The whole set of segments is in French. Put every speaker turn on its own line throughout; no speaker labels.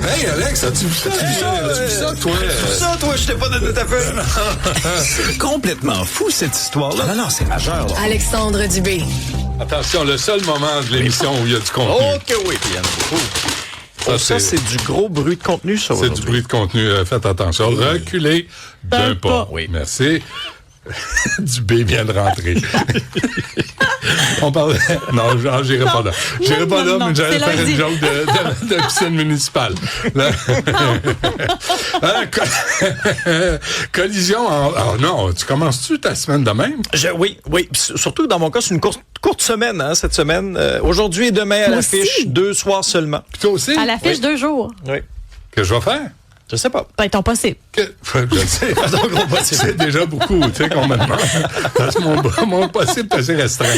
Hey, Alex, as-tu vu ça? As-tu vu ça, toi?
Ça, toi, je t'ai pas donné ta feuille. C'est complètement fou, cette histoire-là. Non, c'est majeur, là.
Alexandre Dubé.
Attention, le seul moment de l'émission où il y a du contenu.
OK, oui, puis il y en a beaucoup. Ça, c'est du gros bruit de contenu, ça,
C'est du bruit de contenu. Faites attention. Reculez d'un pas.
Oui.
Merci. Dubé vient de rentrer. On parlait... Non, j'irai pas là. J'irai pas là, mais j'allais faire une joke de piscine municipale. Là. Collision en... Oh non, tu commences-tu ta semaine de même?
Oui. Surtout que dans mon cas, c'est une courte semaine, hein, cette semaine. Aujourd'hui et demain à l'affiche, 2 soirs seulement.
Puis toi aussi?
À l'affiche 2 jours.
Oui.
Que je vais faire?
Je sais pas.
Ben, ton possible.
Je sais. C'est déjà beaucoup, tu sais, qu'on me demande. Parce que mon possible est assez restreint.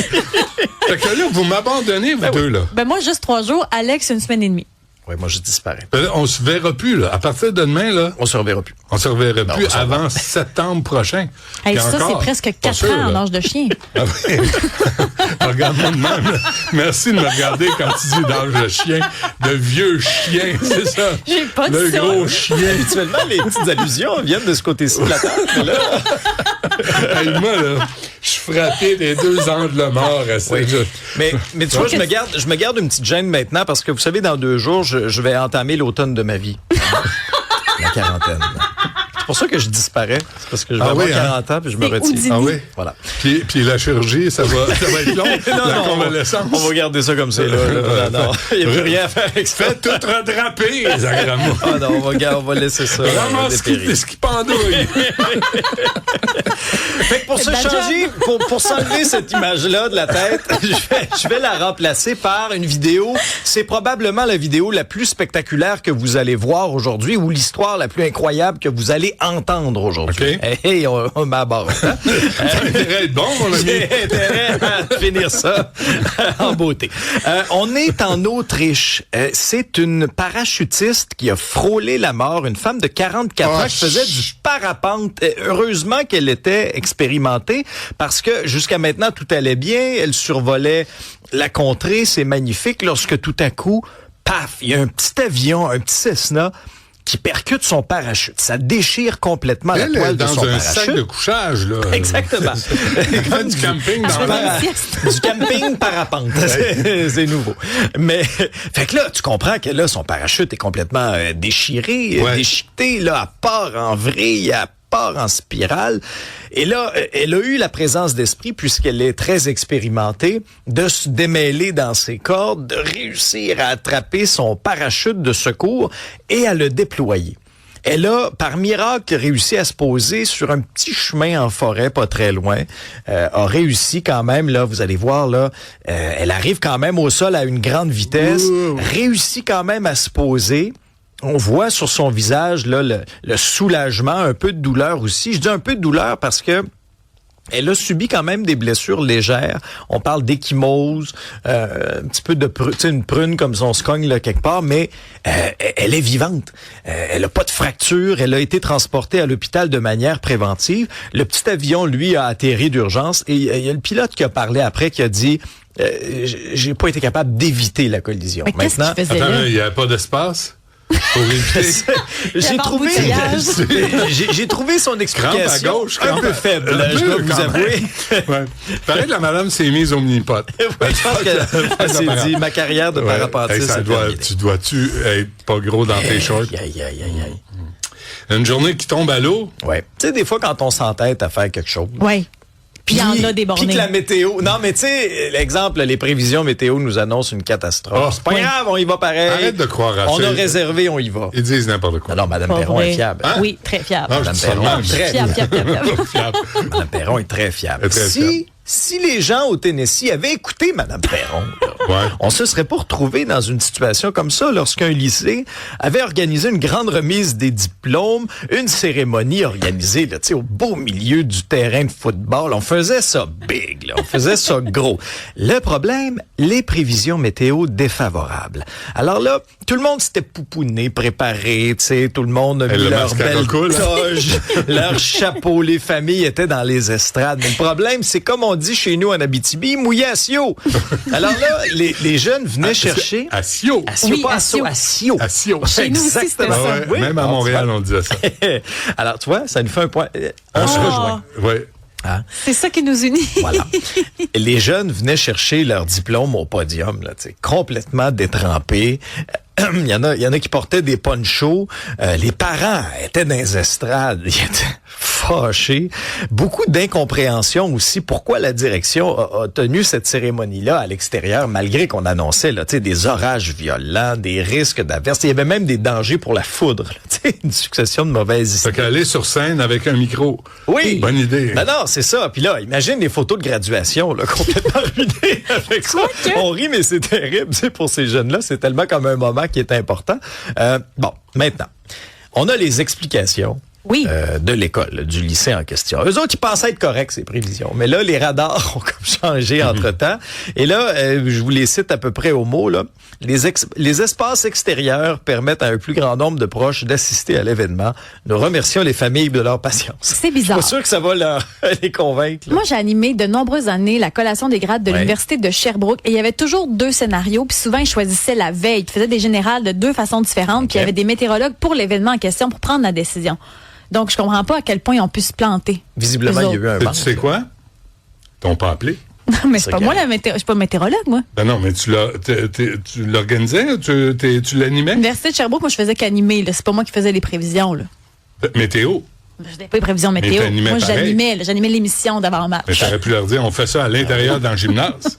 Fait que là, vous m'abandonnez, vous deux, là.
Ben, moi, juste 3 jours. Alex, 1 semaine et demie.
Oui, moi, je disparais.
On se verra plus, là. À partir de demain, là.
On se reverra plus.
On se reverra plus avant septembre prochain.
Hey, ça,
encore,
c'est presque 4 ans en âge de chien.
Ah oui. Regarde-moi de même. Merci de me regarder quand tu dis d'âge de chien, de vieux chien, c'est ça.
J'ai pas dit
le
ça.
gros chien.
Habituellement, les petites allusions viennent de ce côté-ci de la table. Mais là...
Hey, moi, là, je suis frappé des 2 angles morts.
Oui. Mais tu vois, je me garde une petite gêne maintenant parce que, vous savez, dans 2 jours, je vais entamer l'automne de ma vie. La quarantaine. C'est pour ça que je disparais. C'est parce que je vais avoir 40 ans puis je me retire.
Houdini.
Ah oui?
Voilà.
Puis la chirurgie, ça va être long, la convalescence.
On va garder ça comme ça. Non, il n'y a plus rien à faire avec ça.
Faites tout redraper, les agréments.
Ah non, on va laisser ça.
Vraiment, ce qui pendouille.
Fait que pour se changer, pour s'enlever cette image-là de la tête, je vais la remplacer par une vidéo. C'est probablement la vidéo la plus spectaculaire que vous allez voir aujourd'hui ou l'histoire la plus incroyable que vous allez entendre aujourd'hui.
OK.
Hey, on m'aborde. Hein?
Ça a intérêt à être bon, mon ami.
J'ai intérêt à finir ça en beauté. On est en Autriche. C'est une parachutiste qui a frôlé la mort, une femme de 44 ans qui faisait du parapente. Heureusement qu'elle était expérimentée parce que jusqu'à maintenant, tout allait bien. Elle survolait la contrée, c'est magnifique. Lorsque tout à coup, paf, il y a un petit avion, un petit Cessna qui percute son parachute. Ça déchire complètement la toile de son parachute.
Dans un sac de couchage, là.
Exactement.
Comme du camping dans la...
Du camping parapente. C'est nouveau. Mais, fait que là, tu comprends que là, son parachute est complètement déchiré, déchiqueté, là, à part en vrille, à part en spirale. Et là, elle a eu la présence d'esprit, puisqu'elle est très expérimentée, de se démêler dans ses cordes, de réussir à attraper son parachute de secours et à le déployer. Elle a, par miracle, réussi à se poser sur un petit chemin en forêt, pas très loin. A réussi quand même, là, vous allez voir, là, elle arrive quand même au sol à une grande vitesse, réussit quand même à se poser. On voit sur son visage là le soulagement, un peu de douleur aussi. Je dis un peu de douleur parce que elle a subi quand même des blessures légères. On parle d'échymose, un petit peu de une prune comme si on se cogne là quelque part, mais elle est vivante. Elle a pas de fracture. Elle a été transportée à l'hôpital de manière préventive. Le petit avion, lui, a atterri d'urgence et il y a le pilote qui a parlé après, qui a dit j'ai pas été capable d'éviter la collision.
Mais
maintenant, il n'y a pas d'espace?
J'ai trouvé son explication
à gauche,
un peu faible, je dois vous avouer.
Ouais. Paraît que la madame s'est mise au mini-pot.
Je pense qu'elle s'est dit, ma carrière de parapentiste,
tu dois-tu être pas gros dans tes shorts? Une journée qui tombe à l'eau?
Ouais. Tu sais, des fois, quand on s'entête à faire quelque chose.
Oui. Puis il y en a des bornés.
Puis que la météo... Non, mais tu sais, l'exemple, les prévisions météo nous annoncent une catastrophe.
Oh,
c'est pas grave, on y va pareil.
Arrête de croire à ça.
On a réservé, on y va.
Ils disent n'importe quoi.
Alors, Mme Perron est fiable.
Hein? Oui, très fiable.
Madame Perron,
très
fiable.
Mme Perron est très fiable. Si les gens au Tennessee avaient écouté Mme Perron, on se serait pas retrouvé dans une situation comme ça lorsqu'un lycée avait organisé une grande remise des diplômes, une cérémonie organisée là, au beau milieu du terrain de football. On faisait ça big, là, on faisait ça gros. Le problème, les prévisions météo défavorables. Alors là, tout le monde s'était pouponné, préparé, tout le monde a mis leur belle toge, leur chapeau, les familles étaient dans les estrades. Mais le problème, c'est comme on dit chez nous en Abitibi, mouillé à Sio. Alors là, les jeunes venaient chercher...
À Sio.
À Sio,
Oui,
pas
à
à Sio. À Sio.
À Sio.
Chez nous aussi, c'était
Exactement.
ça.
Ouais,
Oui.
même à Montréal, on disait ça.
Alors, tu vois, ça nous fait un point. On se rejoint.
Oui.
Hein?
C'est ça qui nous unit.
Voilà. Les jeunes venaient chercher leur diplôme au podium, là, complètement détrempés. Il y en a qui portaient des ponchos. Les parents étaient dans les estrades. Ils étaient fâchés. Beaucoup d'incompréhension aussi. Pourquoi la direction a tenu cette cérémonie-là à l'extérieur, malgré qu'on annonçait là, des orages violents, des risques d'averse. Il y avait même des dangers pour la foudre. Là, une succession de mauvaises histoires.
Fait qu'aller sur scène avec un micro.
Oui.
Bonne idée.
Ben non, c'est ça. Puis là, imagine les photos de graduation, là, complètement ruinées avec ça. On rit, mais c'est terrible, pour ces jeunes-là. C'est tellement comme un moment qui est important. Bon, maintenant, on a les explications.
Oui.
De l'école, du lycée en question. Eux autres, ils pensaient être corrects, ces prévisions. Mais là, les radars ont comme changé entre-temps. Et là, je vous les cite à peu près au mot, là. Les espaces extérieurs permettent à un plus grand nombre de proches d'assister à l'événement. Nous remercions les familles de leur patience.
C'est bizarre.
Je suis pas sûr que ça va les convaincre. Là.
Moi, j'ai animé de nombreuses années la collation des grades de l'Université de Sherbrooke et il y avait toujours 2 scénarios. Puis souvent, ils choisissaient la veille. Ils faisaient des générales de 2 façons différentes. Puis il y avait des météorologues pour l'événement en question pour prendre la décision. Donc, je comprends pas à quel point ils ont pu se planter.
Visiblement, il y a eu un manque.
Tu sais quoi? T'ont pas appelé?
Non, mais c'est pas moi, je suis pas météorologue, moi.
Ben non, mais tu l'organisais? Tu l'animais?
L'Université de Sherbrooke, moi, je faisais qu'animer. C'est pas moi qui faisais les prévisions. Là.
Météo.
Je n'avais pas les prévisions météo.
t'animais
Moi,
pareil.
j'animais l'émission d'avant-match.
Mais t'aurais pu leur dire, on fait ça à l'intérieur dans le gymnase.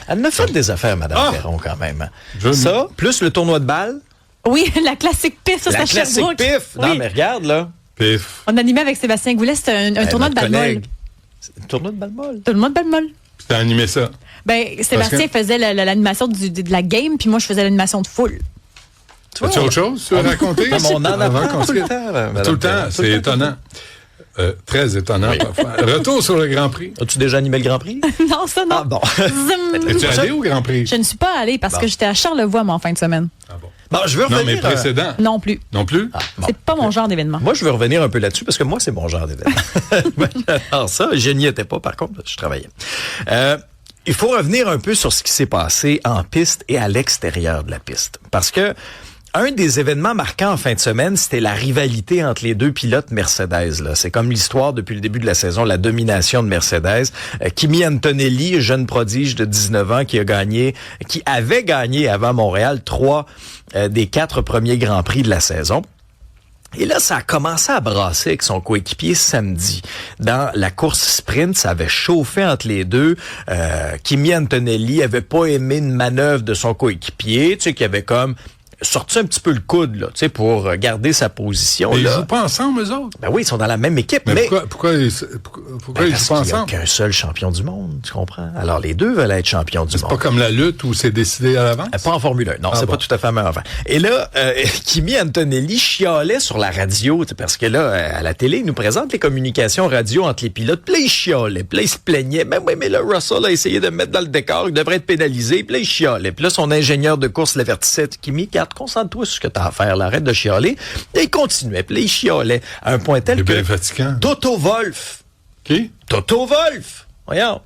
Elle a fait des affaires, Mme Perron, quand même.
Je-
Ça, plus le tournoi de balle,
Oui, la classique pif, ça,
la
c'est à
classique
Sherbrooke.
pif. Non,
Oui.
mais regarde, là.
Pif.
On animait avec Sébastien Goulet, c'était un tournoi de
notre
balle molle.
collègue. C'est un tournoi de balle molle.
Tout le monde balle molle.
Puis t'as animé ça.
Ben, Sébastien faisait l'animation de la game, puis moi, je faisais l'animation de foule.
As-tu autre chose tu veux raconter?
Non, mais on en
Avant
apprend
qu'on
tout
se
le
quitte?
temps, Madame
Tout le temps,
Perron.
c'est étonnant. Très étonnant parfois. Retour sur le Grand Prix.
As-tu déjà animé le Grand Prix?
Non, ça, non.
Ah bon.
Zim.
Es-tu allé au Grand Prix?
Je ne suis pas allée parce que j'étais à Charlevoix, moi, en fin de semaine.
Ah bon.
Bon, je veux
Non,
revenir.
mais précédent.
Non plus.
Non plus?
Bon.
C'est pas mon genre d'événement.
Moi, je veux revenir un peu là-dessus parce que moi, c'est mon genre d'événement. Alors ça, je n'y étais pas, par contre, je travaillais. Il faut revenir un peu sur ce qui s'est passé en piste et à l'extérieur de la piste. Parce que un des événements marquants en fin de semaine, c'était la rivalité entre les 2 pilotes Mercedes. Là. C'est comme l'histoire depuis le début de la saison, la domination de Mercedes. Kimi Antonelli, jeune prodige de 19 ans qui avait gagné avant Montréal 3 des 4 premiers Grands Prix de la saison. Et là, ça a commencé à brasser avec son coéquipier samedi. Dans la course sprint, ça avait chauffé entre les deux. Kimi Antonelli avait pas aimé une manœuvre de son coéquipier, tu sais, qui avait comme sorti un petit peu le coude, là, tu sais, pour garder sa position.
Mais ils
là.
jouent pas ensemble, eux autres?
Ben oui, ils sont dans la même équipe,
Mais
mais...
pourquoi ils
Ben,
jouent
parce
pas
qu'il n'y a
ensemble?
qu'un seul champion du monde, tu comprends? Alors, les deux veulent être champions du
C'est
monde.
pas comme la lutte où c'est décidé à l'avance?
Pas en Formule 1. Non, c'est
bon.
pas tout à fait la même affaire. Et là, Kimi Antonelli chialait sur la radio, parce que là, à la télé, il nous présente les communications radio entre les pilotes. Puis là, il chialait. Puis là, il se plaignait. Ben oui, mais là, Russell a essayé de me mettre dans le décor. Il devrait être pénalisé. Puis là, il chialait. Puis là, son ingénieur de course l'avertissait. Kimi, concentre-toi sur ce que t'as à faire. Là, arrête de chialer. Et il continuait. Puis là, il chialait à un point tel
C'est
que...
bien fatigant.
Toto Wolff.
Qui?
Toto Wolff. Voyons.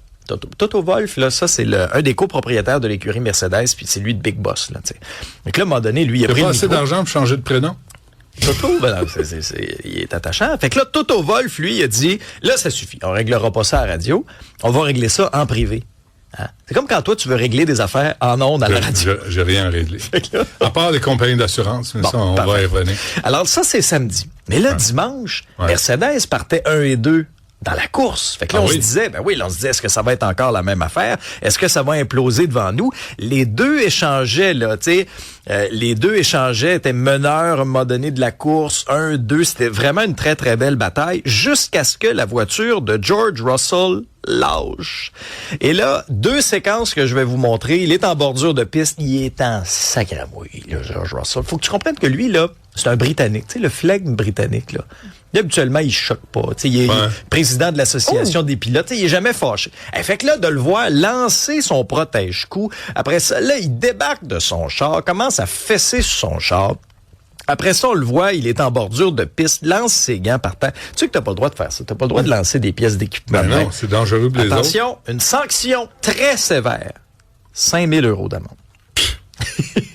Toto Wolff, là, ça, c'est un des copropriétaires de l'écurie Mercedes, puis c'est lui de Big Boss, là, tu sais. Donc là, à un moment donné, lui, il a
T'as
pris
pas
le
assez
micro.
d'argent pour changer de prénom?
Toto, ben non, il est attachant. Fait que là, Toto Wolff, lui, il a dit, là, ça suffit. On réglera pas ça à la radio. On va régler ça en privé. Hein? C'est comme quand toi, tu veux régler des affaires en ondes à la radio.
J'ai rien réglé. À part les compagnies d'assurance, mais
Bon,
ça, on
parfait.
va y revenir.
Alors, ça, c'est samedi. Mais là, dimanche, Mercedes partait 1 et 2 dans la course. Fait que là, on se disait, est-ce que ça va être encore la même affaire? Est-ce que ça va imploser devant nous? Les deux échangeaient, là, tu sais, étaient meneurs à un moment donné de la course. 1, 2, c'était vraiment une très, très belle bataille jusqu'à ce que la voiture de George Russell lâche. Et là, 2 séquences que je vais vous montrer. Il est en bordure de piste. Il est en sacramouille, là, George Russell. Faut que tu comprennes que lui, là, c'est un Britannique. Tu sais, le flegme britannique, là. Et habituellement, il choque pas. Tu sais, il est président de l'association des pilotes. Tu sais, il est jamais fâché. Fait que là, de le voir lancer son protège-cou, après ça, là, il débarque de son char, commence à fesser sur son char. Après ça, on le voit, il est en bordure de piste, lance ses gants par terre. Tu sais que t'as pas le droit de faire ça. T'as pas le droit de lancer des pièces d'équipement.
Ben non, c'est dangereux pour les autres.
Attention, une sanction très sévère. 5 000 € d'amende.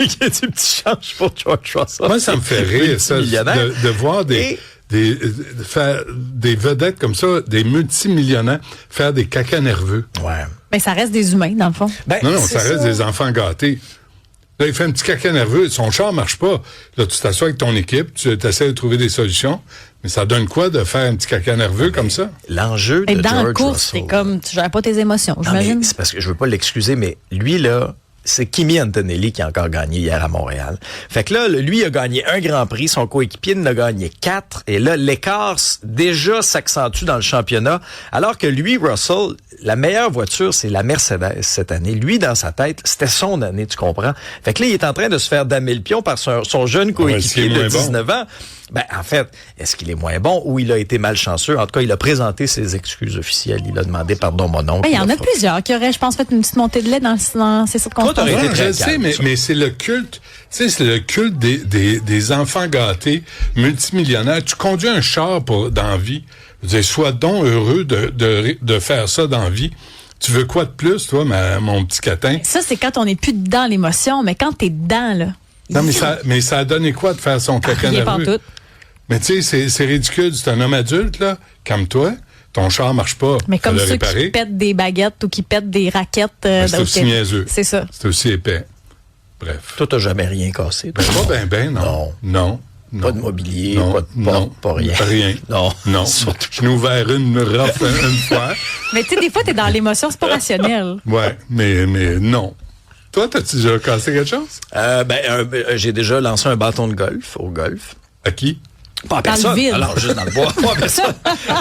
Il y a du petit change pour George Russell.
Moi, ça me fait rire, ça, de voir des vedettes comme ça, des multimillionnaires, faire des cacas nerveux.
Ouais.
Mais ça reste des humains, dans le fond.
Non, ça reste des enfants gâtés. Là, il fait un petit caca nerveux, son char marche pas. Là, tu t'assois avec ton équipe, tu essaies de trouver des solutions, mais ça donne quoi de faire un petit caca nerveux comme ça?
L'enjeu de
George Russell. Dans la course,
Russell,
c'est comme, tu gères pas tes émotions, j'imagine.
C'est parce que je veux pas l'excuser, mais lui, là, c'est Kimi Antonelli qui a encore gagné hier à Montréal. Fait que là, lui a gagné un Grand Prix, son coéquipier en a gagné 4, et là, l'écart déjà s'accentue dans le championnat, alors que lui, Russell, la meilleure voiture, c'est la Mercedes cette année. Lui, dans sa tête, c'était son année, tu comprends? Fait que là, il est en train de se faire damer le pion par son jeune coéquipier de 19 ans. Ben, en fait, est-ce qu'il est moins bon ou il a été malchanceux? En tout cas, il a présenté ses excuses officielles. Il a demandé pardon, mon oncle.
Il y en a plusieurs qui auraient, je pense, fait une petite montée de lait dans ces circonstances.
Ouais, je sais, mais c'est le culte. Tu sais, c'est le culte des enfants gâtés, multimillionnaires. Tu conduis un char dans la vie. Je veux dire, sois donc heureux de faire ça dans la vie. Tu veux quoi de plus, toi, mon petit catin?
Ça, c'est quand on n'est plus dedans l'émotion, mais quand t'es dedans, là.
Non, mais ça a donné quoi de faire son caca nerveux? Mais tu sais, c'est ridicule. C'est un homme adulte, là. Calme-toi. Ton char marche pas.
Mais comme ceux qui pètent des baguettes ou qui pètent des raquettes.
C'est aussi niaiseux.
C'est ça.
C'est aussi épais. Bref.
Toi, t'as jamais rien cassé.
Pas non. Non.
Pas de mobilier, pas de porte, pas rien.
Rien. Non. Je n'ai ouvert une fois.
Mais tu sais, des fois, t'es dans l'émotion, c'est pas rationnel.
Ouais, mais non. Toi, t'as-tu déjà cassé quelque chose?
J'ai déjà lancé un bâton de golf au golf.
À qui?
Pas à personne. Alors, juste dans le bois.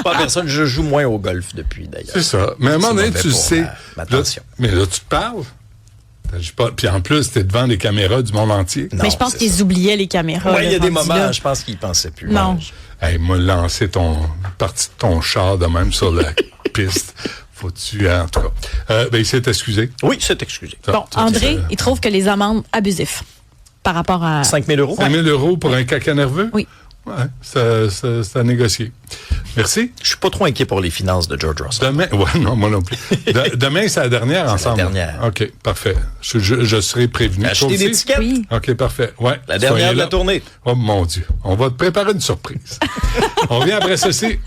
Pas à personne. Je joue moins au golf depuis, d'ailleurs.
C'est ça. Mais à un moment donné, tu sais. Mais là, tu te parles. Puis en plus, t'es devant les caméras du monde entier.
Non, mais je pense qu'ils oubliaient les caméras.
Oui, il y a des moments, je pense qu'ils pensaient plus.
Non.
Hey, moi, lancer partie de ton char de même sur la piste. Faut-tu, en tout cas. Il s'est excusé.
Oui, il s'est excusé.
Bon, André, il trouve que les amendes abusives par rapport à...
5 000 €.
5 000 € pour un caca nerveux?
Oui.
Ouais, c'est à négocier. Merci.
Je suis pas trop inquiet pour les finances de George Russell.
Demain, non, moi non plus. Demain, c'est la dernière ensemble.
La dernière.
OK, parfait. Je serai prévenu.
Acheter des tickets?
Oui.
OK, parfait. Ouais.
La dernière de la tournée.
Oh mon Dieu. On va te préparer une surprise. On revient après ceci.